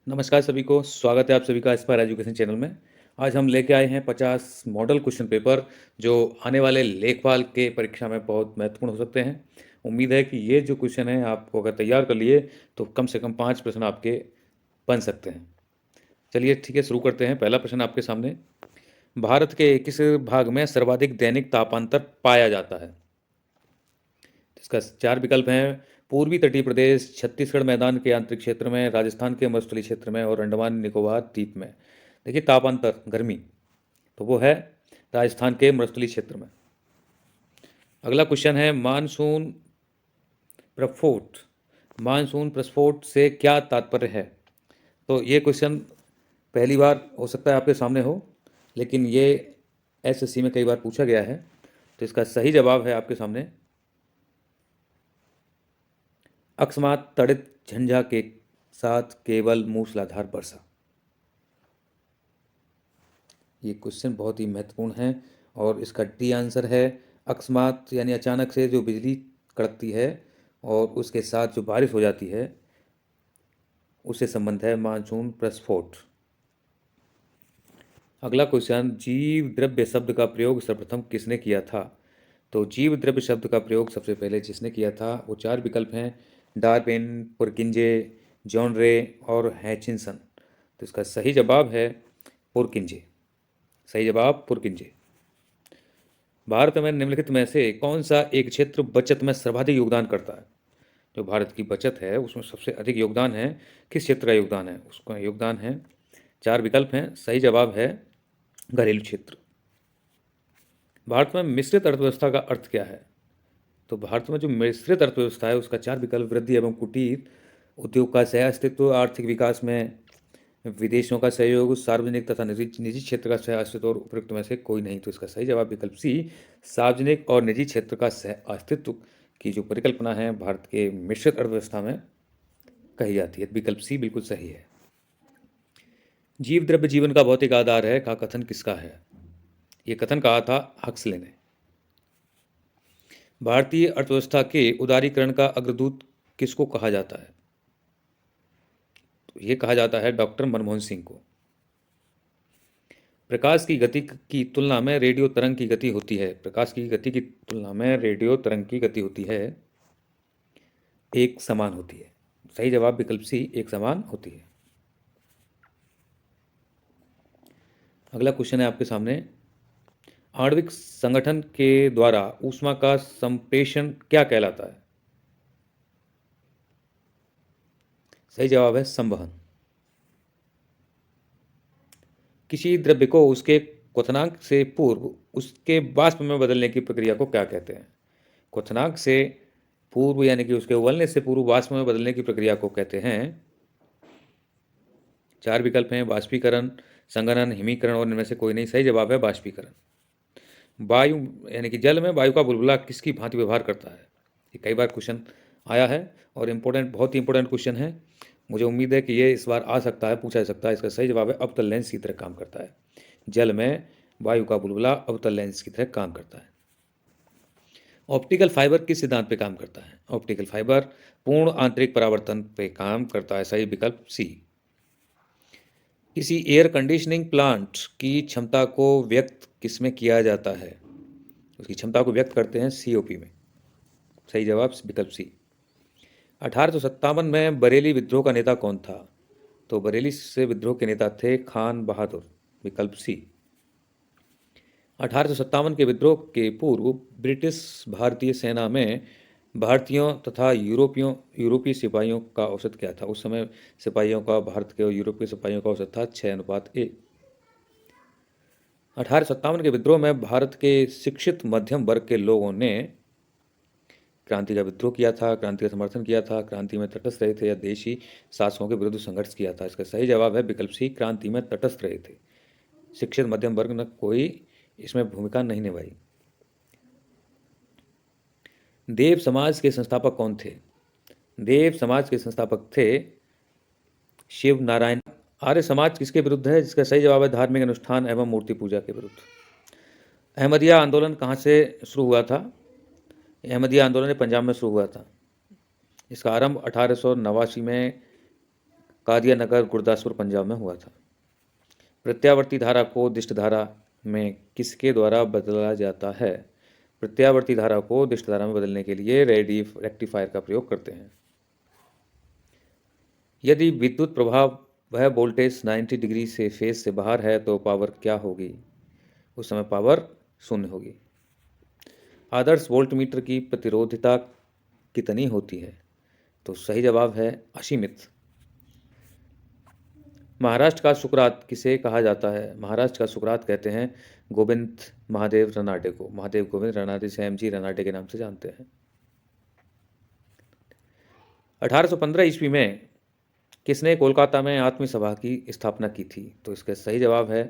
नमस्कार सभी को, स्वागत है आप सभी का एस्पायर एजुकेशन चैनल में। आज हम लेके आए हैं 50 मॉडल क्वेश्चन पेपर जो आने वाले लेखपाल के परीक्षा में बहुत महत्वपूर्ण हो सकते हैं। उम्मीद है कि ये जो क्वेश्चन है आपको अगर तैयार कर लिए तो कम से कम 5 प्रश्न आपके बन सकते हैं। चलिए ठीक है, शुरू करते हैं। पहला प्रश्न आपके सामने, भारत के किस भाग में सर्वाधिक दैनिक तापांतर पाया जाता है? इसका 4 विकल्प हैं। पूर्वी तटीय प्रदेश, छत्तीसगढ़ मैदान के आंतरिक क्षेत्र में, राजस्थान के मरुस्थलीय क्षेत्र में और अंडमान निकोबार द्वीप में। देखिए तापांतर गर्मी, तो वो है राजस्थान के मरुस्थलीय क्षेत्र में। अगला क्वेश्चन है मानसून प्रस्फोट। मानसून प्रस्फोट से क्या तात्पर्य है? तो ये क्वेश्चन पहली बार हो सकता है आपके सामने हो, लेकिन ये एसएससी में कई बार पूछा गया है। तो इसका सही जवाब है आपके सामने, अकस्मात तड़ित झंझा के साथ केवल मूसलाधार वर्षा। ये क्वेश्चन बहुत ही महत्वपूर्ण है और इसका डी आंसर है अकस्मात, यानी अचानक से जो बिजली कड़कती है और उसके साथ जो बारिश हो जाती है उससे संबंध है मानसून प्रस्फोट। अगला क्वेश्चन, जीव द्रव्य शब्द का प्रयोग सर्वप्रथम किसने किया था? तो जीव द्रव्य शब्द का प्रयोग सबसे पहले जिसने किया था वो 4 विकल्प हैं, डार्विन, पुरकिंजे, जॉन रे और हैचिनसन। तो इसका सही जवाब है पुरकिंजे। सही जवाब पुरकिंजे। भारत में निम्नलिखित में से कौन सा एक क्षेत्र बचत में सर्वाधिक योगदान करता है? जो भारत की बचत है उसमें सबसे अधिक योगदान है, किस क्षेत्र का योगदान है? उसका योगदान है, 4 विकल्प हैं। सही जवाब है घरेलू क्षेत्र। भारत में मिश्रित अर्थव्यवस्था का अर्थ क्या है? तो भारत में जो मिश्रित अर्थव्यवस्था है उसका 4 विकल्प, वृद्धि एवं कुटीर उद्योग का सह अस्तित्व, आर्थिक विकास में विदेशों का सहयोग, सार्वजनिक तथा निजी क्षेत्र का सह अस्तित्व और उपयुक्त में से कोई नहीं। तो इसका सही जवाब विकल्प सी, सार्वजनिक और निजी क्षेत्र का सह अस्तित्व की जो परिकल्पना है भारत के मिश्रित अर्थव्यवस्था में कही जाती है। विकल्प सी बिल्कुल सही है। जीव द्रव्य जीवन का भौतिक आधार है का कथन किसका है? ये कथन कहा था हक्सले ने। भारतीय अर्थव्यवस्था के उदारीकरण का अग्रदूत किसको कहा जाता है? तो ये कहा जाता है डॉक्टर मनमोहन सिंह को। प्रकाश की गति की तुलना में रेडियो तरंग की गति होती है। प्रकाश की गति की तुलना में रेडियो तरंग की गति होती है एक समान होती है। सही जवाब विकल्प सी, एक समान होती है। अगला क्वेश्चन है आपके सामने, आणविक संगठन के द्वारा ऊष्मा का संप्रेषण क्या कहलाता है? सही जवाब है संवहन। किसी द्रव्य को उसके क्वथनांक से पूर्व उसके वाष्प में बदलने की प्रक्रिया को क्या कहते हैं? क्वथनांक से पूर्व यानी कि उसके उबलने से पूर्व वाष्प में बदलने की प्रक्रिया को कहते हैं, 4 विकल्प हैं, बाष्पीकरण, संघनन, हिमीकरण और इनमें से कोई नहीं। सही जवाब है बाष्पीकरण। वायु यानी कि जल में वायु का बुलबुला किसकी भांति व्यवहार करता है? ये कई बार क्वेश्चन आया है और इम्पोर्टेंट, बहुत ही इंपॉर्टेंट क्वेश्चन है। मुझे उम्मीद है कि ये इस बार आ सकता है, पूछा जा सकता है। इसका सही जवाब है अवतल लेंस की तरह काम करता है। जल में वायु का बुलबुला अवतल लेंस की तरह काम करता है। ऑप्टिकल फाइबर किस सिद्धांत पे काम करता है? ऑप्टिकल फाइबर पूर्ण आंतरिक परावर्तन पे काम करता है। सही विकल्प सी। किसी एयर कंडीशनिंग प्लांट की क्षमता को व्यक्त किसमें किया जाता है? उसकी क्षमता को व्यक्त करते हैं सीओपी में। सही जवाब विकल्प सी। 1857 में बरेली विद्रोह का नेता कौन था? तो बरेली से विद्रोह के नेता थे खान बहादुर। विकल्प सी। 1857 के विद्रोह के पूर्व ब्रिटिश भारतीय सेना में भारतीयों तथा यूरोपीय सिपाहियों का औसत क्या था? उस समय सिपाहियों का, भारत के और यूरोप के सिपाहियों का औसत था 6:1। 1857 के विद्रोह में भारत के शिक्षित मध्यम वर्ग के लोगों ने क्रांति का विद्रोह किया था, क्रांति का समर्थन किया था, क्रांति में तटस्थ रहे थे या देशी शासकों के विरुद्ध संघर्ष किया था? इसका सही जवाब है विकल्प सी, क्रांति में तटस्थ रहे थे। शिक्षित मध्यम वर्ग ने कोई इसमें भूमिका नहीं निभाई। देव समाज के संस्थापक कौन थे? देव समाज के संस्थापक थे शिव नारायण। आर्य समाज किसके विरुद्ध है? जिसका सही जवाब है धार्मिक अनुष्ठान एवं मूर्ति पूजा के विरुद्ध। अहमदिया आंदोलन कहाँ से शुरू हुआ था? अहमदिया आंदोलन पंजाब में शुरू हुआ था। इसका आरंभ 1889 में कादिया नगर गुरदासपुर पंजाब में हुआ था। प्रत्यावर्ती धारा को दिष्ट धारा में किसके द्वारा बदला जाता है? प्रत्यावर्ती धारा को दिष्ट धारा में बदलने के लिए रेक्टिफायर का प्रयोग करते हैं। यदि विद्युत प्रवाह वह वोल्टेज 90 डिग्री से फेज से बाहर है तो पावर क्या होगी? उस समय पावर 0 होगी। आदर्श वोल्टमीटर की प्रतिरोधकता कितनी होती है? तो सही जवाब है असीमित। महाराष्ट्र का सुकरात किसे कहा जाता है? महाराष्ट्र का सुकरात कहते हैं गोविंद महादेव रनाडे को। महादेव गोविंद रनाडे से एम जी रनाडे के नाम से जानते हैं। 1815 ईस्वी में किसने कोलकाता में आत्मीय सभा की स्थापना की थी? तो इसका सही जवाब है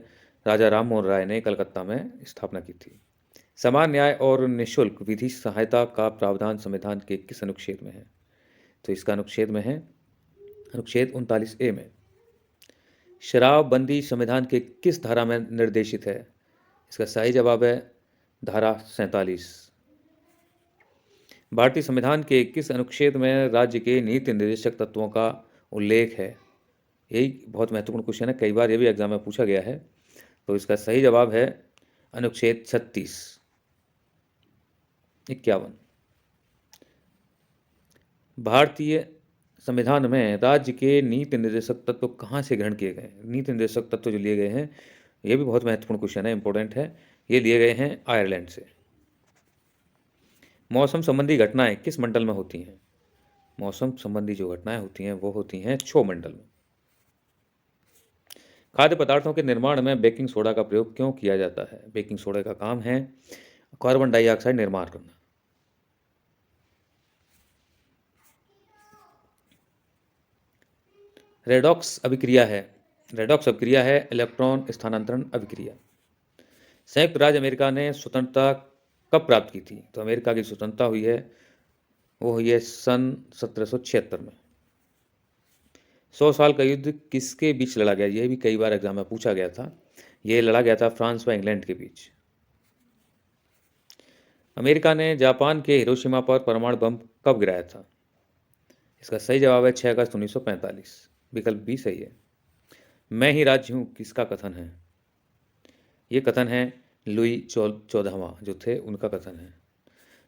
राजा राम मोहन राय ने कलकत्ता में स्थापना की थी। समान न्याय और निःशुल्क विधि सहायता का प्रावधान संविधान के किस अनुच्छेद में है? तो इसका अनुच्छेद में है अनुच्छेद 39A में। शराबबंदी संविधान के किस धारा में निर्देशित है? इसका सही जवाब है धारा 47। भारतीय संविधान के किस अनुच्छेद में राज्य के नीति निर्देशक तत्वों का उल्लेख है? यही बहुत महत्वपूर्ण क्वेश्चन है, कई बार ये भी एग्जाम में पूछा गया है। तो इसका सही जवाब है अनुच्छेद 36। 51। भारतीय संविधान में राज्य के नीति निर्देशक तत्व कहाँ से ग्रहण किए गए? नीति निर्देशक तत्व जो लिए गए हैं, ये भी बहुत महत्वपूर्ण क्वेश्चन है, इंपॉर्टेंट है। ये लिए गए हैं आयरलैंड से। मौसम संबंधी घटनाएं किस मंडल में होती हैं? मौसम संबंधी जो घटनाएं होती हैं वो होती हैं क्षोभ मंडल में। खाद्य पदार्थों के निर्माण में बेकिंग सोडा का प्रयोग क्यों किया जाता है? बेकिंग सोडा का काम है कार्बन डाइऑक्साइड निर्माण करना। रेडॉक्स अभिक्रिया है इलेक्ट्रॉन स्थानांतरण अभिक्रिया। संयुक्त राज्य अमेरिका ने स्वतंत्रता कब प्राप्त की थी? तो अमेरिका की स्वतंत्रता हुई है वो हुई है सन 1776 में। 100 साल का युद्ध किसके बीच लड़ा गया? यह भी कई बार एग्जाम में पूछा गया था। यह लड़ा गया था फ्रांस व इंग्लैंड के बीच। अमेरिका ने जापान के हिरोशिमा पर परमाणु बम कब गिराया था? इसका सही जवाब है 6 अगस्त 1945। विकल्प बी सही है। मैं ही राज्य हूँ किसका कथन है? ये कथन है लुई 14वां जो थे उनका कथन है।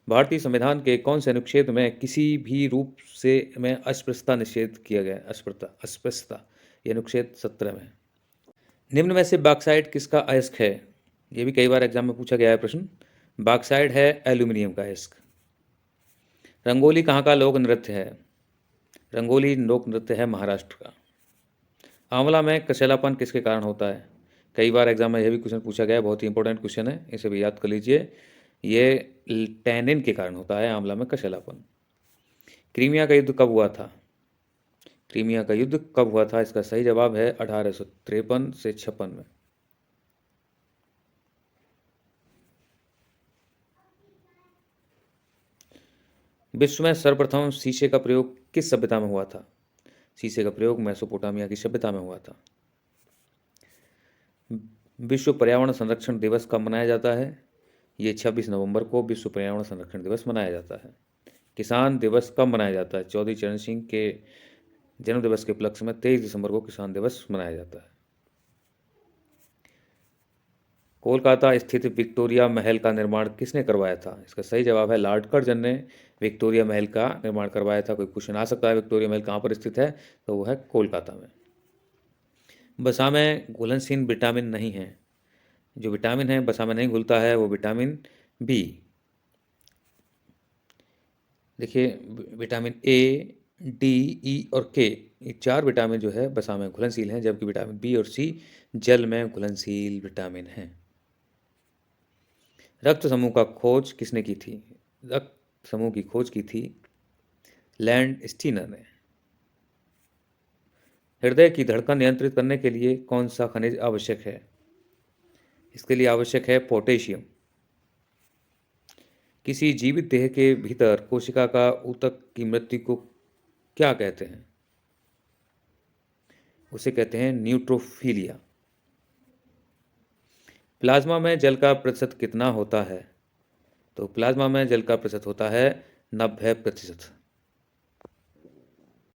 भारतीय संविधान के कौन से अनुच्छेद में किसी भी रूप से में अस्पृश्यता निषेध किया गया? अस्पृश्यता ये अनुच्छेद 17 में। निम्न में से बॉक्साइट किसका अयस्क है? ये भी कई बार एग्जाम में पूछा गया है प्रश्न। बॉक्साइट है एल्यूमिनियम का अयस्क। रंगोली कहाँ का लोक नृत्य है? रंगोली लोक नृत्य है महाराष्ट्र का। आंवला में कसेलापन किसके कारण होता है? कई बार एग्जाम में यह भी क्वेश्चन पूछा गया है, बहुत ही इंपॉर्टेंट क्वेश्चन है, इसे भी याद कर लीजिए। ये टैनिन के कारण होता है आंवला में कसेलापन। क्रीमिया का युद्ध कब हुआ था? क्रीमिया का युद्ध कब हुआ था? इसका सही जवाब है 1853 से 56 में। विश्व में सर्वप्रथम शीशे का प्रयोग किस सभ्यता में हुआ था? शीशे का प्रयोग मेसोपोटामिया की सभ्यता में हुआ था। विश्व पर्यावरण संरक्षण दिवस कब मनाया जाता है? ये 26 नवंबर को विश्व पर्यावरण संरक्षण दिवस मनाया जाता है। किसान दिवस कब मनाया जाता है? चौधरी चरण सिंह के जन्मदिवस के उपलक्ष्य में 23 दिसंबर को किसान दिवस मनाया जाता है। कोलकाता स्थित विक्टोरिया महल का निर्माण किसने करवाया था? इसका सही जवाब है लॉर्ड कर्जन ने विक्टोरिया महल का निर्माण करवाया था। कोई क्वेश्चन आ सकता है विक्टोरिया महल कहाँ पर स्थित है? तो वो है कोलकाता में। वसा में घुलनशील विटामिन नहीं है। जो विटामिन है वसा में नहीं घुलता है वो विटामिन बी। देखिए विटामिन ए, डी, ई और के, ये 4 विटामिन जो है वसा में घुलनशील हैं, जबकि विटामिन बी और सी जल में घुलनशील विटामिन हैं। रक्त समूह का खोज किसने की थी? रक्त समूह की खोज की थी लैंड स्टीनर ने। हृदय की धड़कन नियंत्रित करने के लिए कौन सा खनिज आवश्यक है? इसके लिए आवश्यक है पोटेशियम। किसी जीवित देह के भीतर कोशिका का ऊतक की मृत्यु को क्या कहते हैं? उसे कहते हैं न्यूट्रोफिलिया। प्लाज्मा में जल का प्रतिशत कितना होता है? तो प्लाज्मा में जल का प्रतिशत होता है 90%।